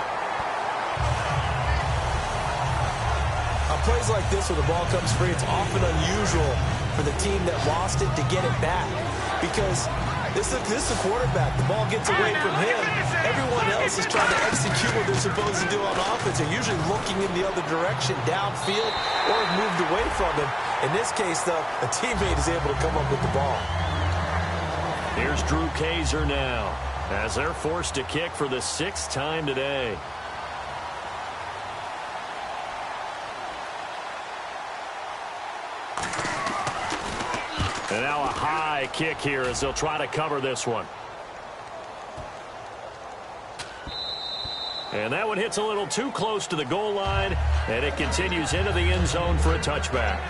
On plays like this where the ball comes free, it's often unusual for the team that lost it to get it back because this is a quarterback. The ball gets away from him. Everyone else is trying to execute what they're supposed to do on offense. They're usually looking in the other direction, downfield, or have moved away from him. In this case, though, a teammate is able to come up with the ball. Here's Drew Kaiser now as they're forced to kick for the 6th time today. And now a high kick here as they'll try to cover this one. And that one hits a little too close to the goal line, and it continues into the end zone for a touchback.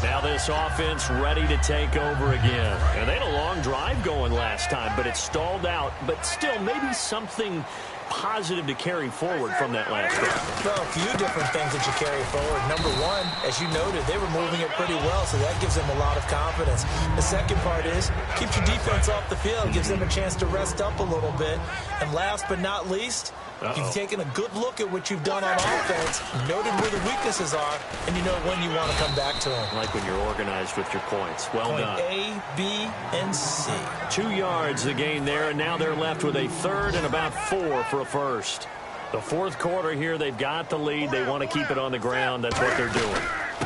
Now this offense ready to take over again. And they had a long drive going last time, but it stalled out. But still, maybe something positive to carry forward from that last drive. Well, a few different things that you carry forward. Number one, as you noted, they were moving it pretty well, so that gives them a lot of confidence. The second part is, keeps your defense off the field, gives them a chance to rest up a little bit. And last but not least, you've taken a good look at what you've done on offense, noted where the weaknesses are, and you know when you want to come back to them. Like when you're organized with your points. Well done. Point A, B, and C. 2 yards the gain there, and now they're left with a third and about 4 for a first. The fourth quarter here, they've got the lead. They want to keep it on the ground. That's what they're doing.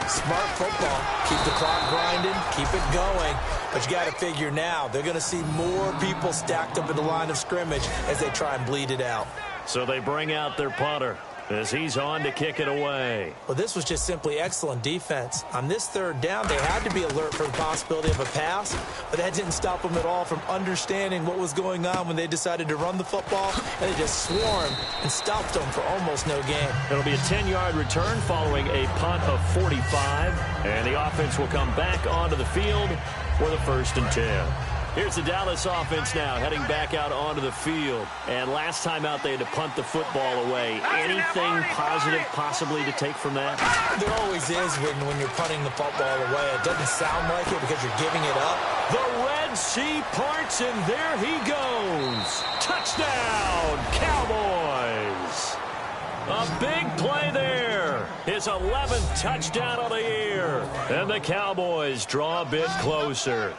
Smart football. Keep the clock grinding. Keep it going. But you got to figure now, they're going to see more people stacked up in the line of scrimmage as they try and bleed it out. So they bring out their punter as he's on to kick it away. Well, this was just simply excellent defense. On this third down, they had to be alert for the possibility of a pass, but that didn't stop them at all from understanding what was going on when they decided to run the football, and they just swarmed and stopped them for almost no gain. It'll be a 10-yard return following a punt of 45, and the offense will come back onto the field for the 1st and 10. Here's the Dallas offense now heading back out onto the field. And last time out, they had to punt the football away. Anything positive possibly to take from that? There always is when you're punting the football away. It doesn't sound like it because you're giving it up. The Red Sea parts, and there he goes. Touchdown, Cowboys. A big play there. His 11th touchdown of the year. And the Cowboys draw a bit closer.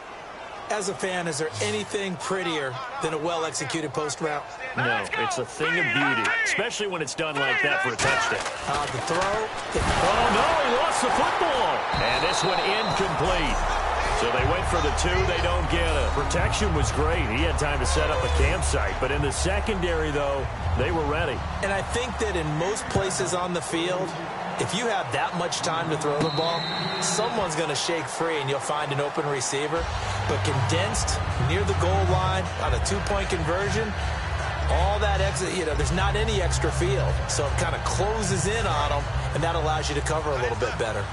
As a fan, is there anything prettier than a well-executed post route? No, it's a thing of beauty, especially when it's done like that for a touchdown. The throw. Oh, no, he lost the football. And this one incomplete. So they went for the 2, they don't get it. Protection was great. He had time to set up a campsite. But in the secondary, though, they were ready. And I think that in most places on the field, if you have that much time to throw the ball, someone's going to shake free and you'll find an open receiver. But condensed near the goal line on a 2-point conversion, all that exit, there's not any extra field. So it kind of closes in on them, and that allows you to cover a little bit better.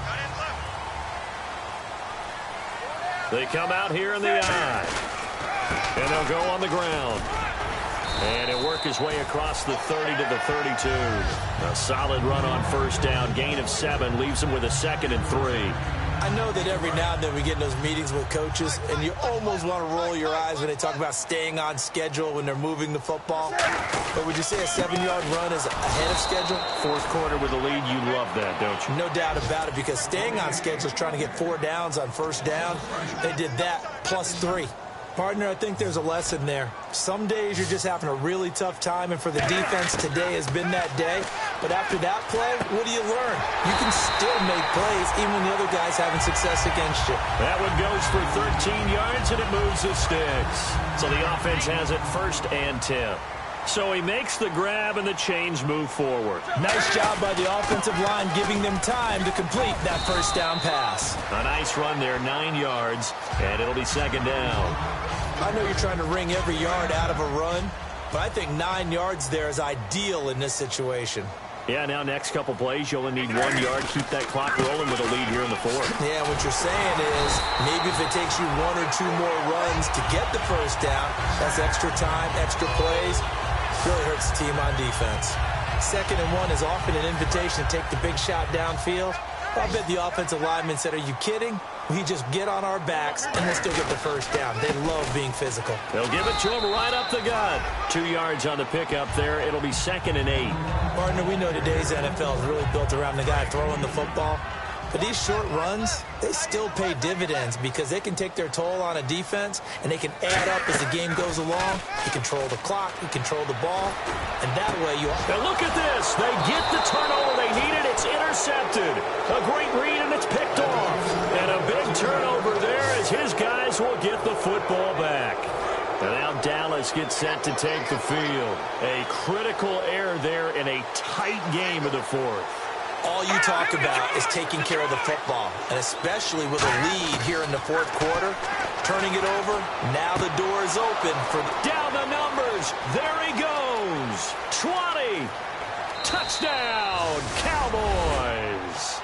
They come out here in the eye. And they'll go on the ground. And he'll work his way across the 30 to the 32. A solid run on first down. Gain of 7 leaves him with a 2nd and 3. I know that every now and then we get in those meetings with coaches, and you almost want to roll your eyes when they talk about staying on schedule when they're moving the football. But would you say a 7-yard run is ahead of schedule? Fourth quarter with a lead, you love that, don't you? No doubt about it, because staying on schedule is trying to get 4 downs on first down. They did that plus 3. Partner, I think there's a lesson there. Some days you're just having a really tough time, and for the defense, today has been that day. But after that play, what do you learn? You can still make plays even when the other guy's having success against you. That one goes for 13 yards, and it moves the sticks. So the offense has it 1st and 10. So he makes the grab, and the chains move forward. Nice job by the offensive line giving them time to complete that first down pass. A nice run there, 9 yards, and it'll be 2nd down. I know you're trying to wring every yard out of a run, but I think 9 yards there is ideal in this situation. Yeah, now next couple plays, you only need 1 yard. Keep that clock rolling with a lead here in the 4th. Yeah, what you're saying is maybe if it takes you 1 or 2 more runs to get the first down, that's extra time, extra plays. Really hurts the team on defense. 2nd and 1 is often an invitation to take the big shot downfield. I bet the offensive lineman said, are you kidding? We just get on our backs and we'll still get the first down. They love being physical. They'll give it to him right up the gut. 2 yards on the pickup there. It'll be 2nd and 8. Partner, we know today's NFL is really built around the guy throwing the football. But these short runs, they still pay dividends because they can take their toll on a defense and they can add up as the game goes along. You control the clock, you control the ball, and that way you... Now look at this. They get the turnover they needed. It's intercepted. A great read, and it's picked off. And a big turnover there as his guys will get the football back. And now Dallas gets set to take the field. A critical error there in a tight game of the 4th. All you talk about is taking care of the football, and especially with a lead here in the 4th quarter, turning it over, now the door is open for... Down the numbers, there he goes, 20, touchdown, Cowboys.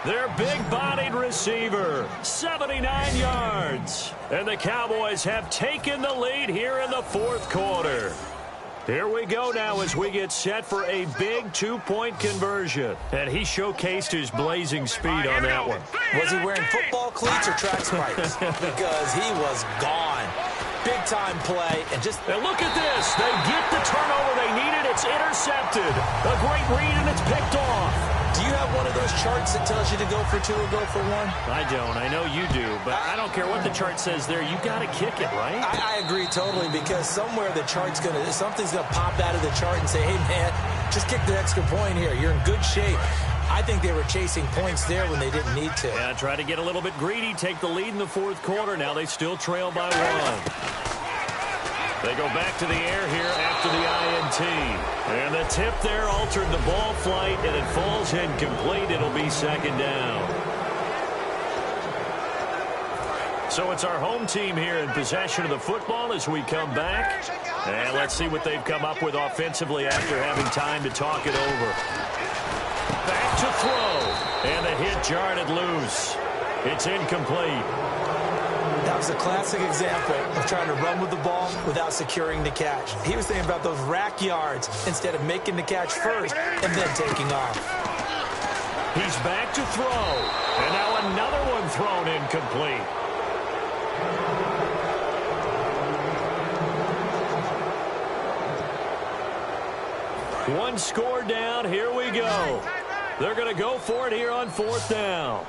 Their big-bodied receiver, 79 yards, and the Cowboys have taken the lead here in the 4th quarter. Here we go now as we get set for a big 2-point conversion. And he showcased his blazing speed on that one. Was he wearing football cleats or track spikes? Because he was gone. Big-time play and just... And look at this. They get the turnover they needed. It's intercepted. A great read, and it's picked off. Do you have one of those charts that tells you to go for 2 or go for 1? I don't. I know you do, but I don't care what the chart says there. You got to kick it, right? I agree totally because somewhere the chart's going to, something's going to pop out of the chart and say, hey, man, just kick the extra point here. You're in good shape. I think they were chasing points there when they didn't need to. Yeah, try to get a little bit greedy, take the lead in the 4th quarter. Now they still trail by 1. They go back to the air here after the INT. And the tip there altered the ball flight, and it falls incomplete. It'll be 2nd down. So it's our home team here in possession of the football as we come back. And let's see what they've come up with offensively after having time to talk it over. Back to throw. And the hit jarred it loose. It's incomplete. That was a classic example of trying to run with the ball without securing the catch. He was thinking about those rack yards instead of making the catch first and then taking off. He's back to throw. And now another one thrown incomplete. One score down. Here we go. They're going to go for it here on 4th down.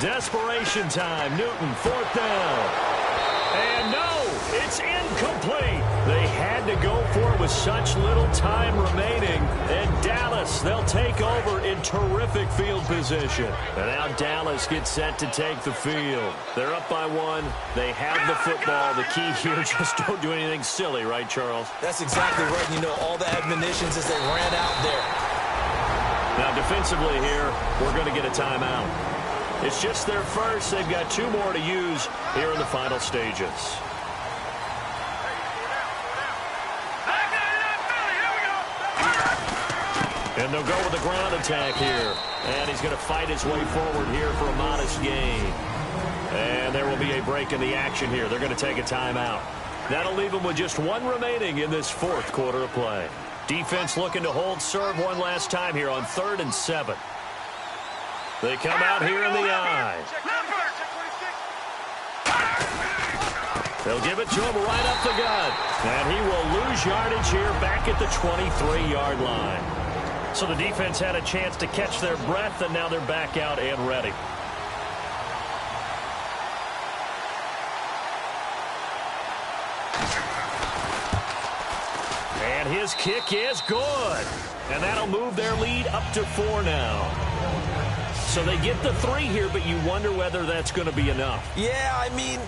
Desperation time. Newton, 4th down. And no, it's incomplete. They had to go for it with such little time remaining. And Dallas, they'll take over in terrific field position. And now Dallas gets set to take the field. They're up by 1. They have the football. The key here, just don't do anything silly, right, Charles? That's exactly right. You know, all the admonitions as they ran out there. Now, defensively here, we're going to get a timeout. It's just their first. They've got 2 more to use here in the final stages. And they'll go with the ground attack here. And he's going to fight his way forward here for a modest gain. And there will be a break in the action here. They're going to take a timeout. That'll leave them with just 1 remaining in this 4th quarter of play. Defense looking to hold serve one last time here on 3rd and 7. They come out here in the eye. They'll give it to him right up the gut. And he will lose yardage here back at the 23-yard line. So the defense had a chance to catch their breath, and now they're back out and ready. And his kick is good. And that'll move their lead up to 4 now. So they get the 3 here, but you wonder whether that's going to be enough. Yeah, I mean,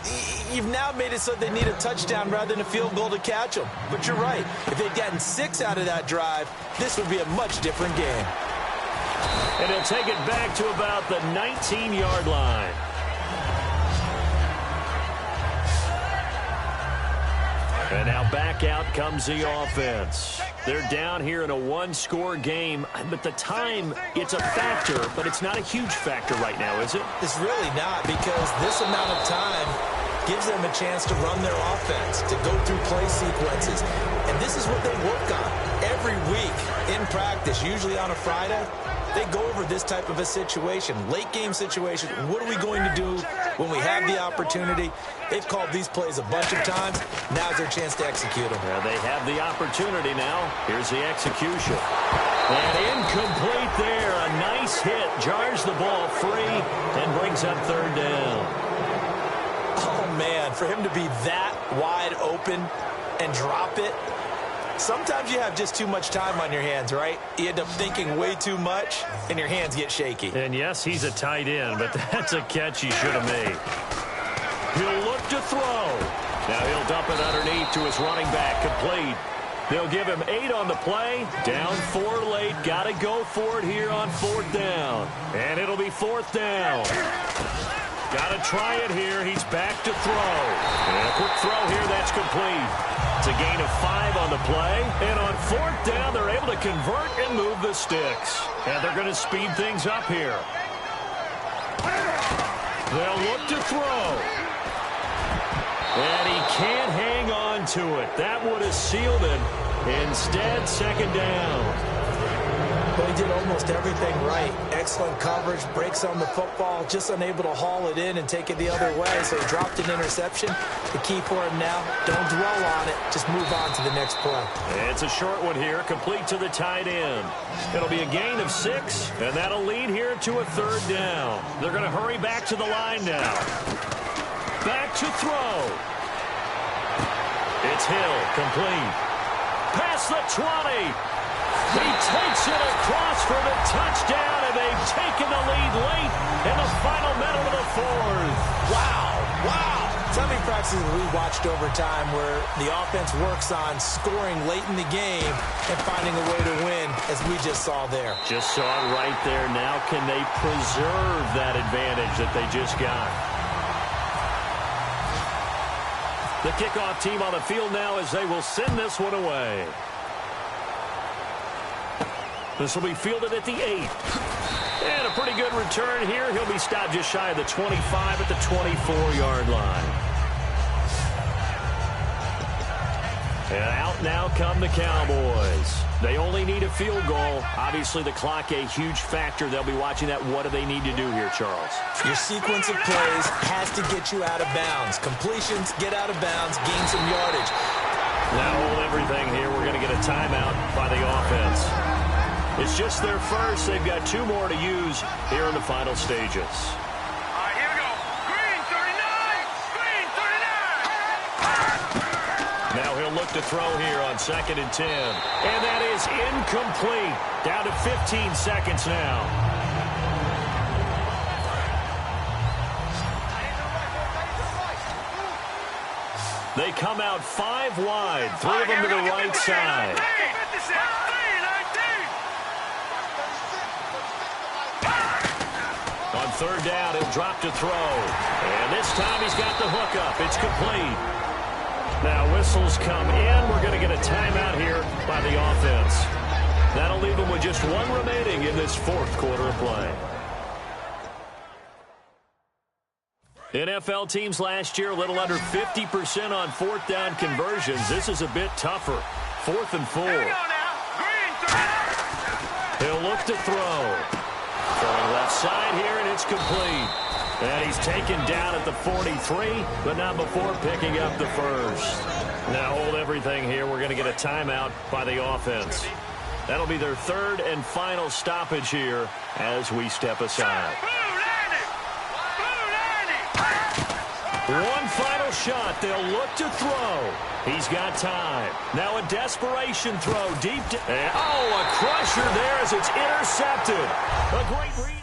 you've now made it so they need a touchdown rather than a field goal to catch them. But you're right. If they'd gotten 6 out of that drive, this would be a much different game. And he'll take it back to about the 19-yard line. And now back out comes the offense. They're down here in a 1-score game, but the time, it's a factor, but it's not a huge factor right now, is it? It's really not, because this amount of time gives them a chance to run their offense, to go through play sequences. And this is what they work on every week in practice, usually on a Friday. They go over this type of a situation, late-game situation. What are we going to do when we have the opportunity? They've called these plays a bunch of times. Now's their chance to execute them. Yeah, they have the opportunity now. Here's the execution. And incomplete there. A nice hit. Jars the ball free and brings up 3rd down. Oh, man, for him to be that wide open and drop it. Sometimes you have just too much time on your hands, right? You end up thinking way too much, and your hands get shaky. And yes, he's a tight end, but that's a catch he should have made. He'll look to throw. Now he'll dump it underneath to his running back, complete. They'll give him 8 on the play. Down 4 late. Got to go for it here on 4th down. And it'll be 4th down. Got to try it here. He's back to throw. And a quick throw here. That's complete. It's a gain of 5 on the play. And on 4th down, they're able to convert and move the sticks. And they're going to speed things up here. They'll look to throw. And he can't hang on to it. That would have sealed it. Instead, 2nd down. Well, he did almost everything right. Excellent coverage, breaks on the football, just unable to haul it in and take it the other way, so he dropped an interception. The key for him now, don't dwell on it, just move on to the next play. It's a short one here, complete to the tight end. It'll be a gain of 6, and that'll lead here to a 3rd down. They're going to hurry back to the line now. Back to throw. It's Hill, complete. Past the 20. He takes it across for the touchdown, and they've taken the lead late in the final minute of the 4th. Wow. So many practices we watched over time where the offense works on scoring late in the game and finding a way to win, as we just saw there. Just saw it right there. Now can they preserve that advantage that they just got? The kickoff team on the field now as they will send this one away. This will be fielded at the 8. And a pretty good return here. He'll be stopped just shy of the 25 at the 24-yard line. And out now come the Cowboys. They only need a field goal. Obviously, the clock a huge factor. They'll be watching that. What do they need to do here, Charles? Your sequence of plays has to get you out of bounds. Completions, get out of bounds, gain some yardage. Now hold everything here. We're going to get a timeout by the offense. It's just their first. They've got 2 more to use here in the final stages. All right, here we go. Green, 39. Green, 39. Now he'll look to throw here on 2nd and 10. And that is incomplete. Down to 15 seconds now. They come out 5 wide. 3 of them to the right side. On 3rd down, he'll drop to throw. And this time he's got the hook up. It's complete. Now whistles come in. We're going to get a timeout here by the offense. That'll leave them with just 1 remaining in this 4th quarter of play. NFL teams last year a little under 50% on 4th down conversions. This is a bit tougher. 4th and 4. He'll look to throw. Going left side here, and it's complete. And he's taken down at the 43, but not before picking up the first. Now hold everything here. We're going to get a timeout by the offense. That'll be their third and final stoppage here as we step aside. One final shot. They'll look to throw. He's got time. Now a desperation throw deep. A crusher there as it's intercepted. A great read.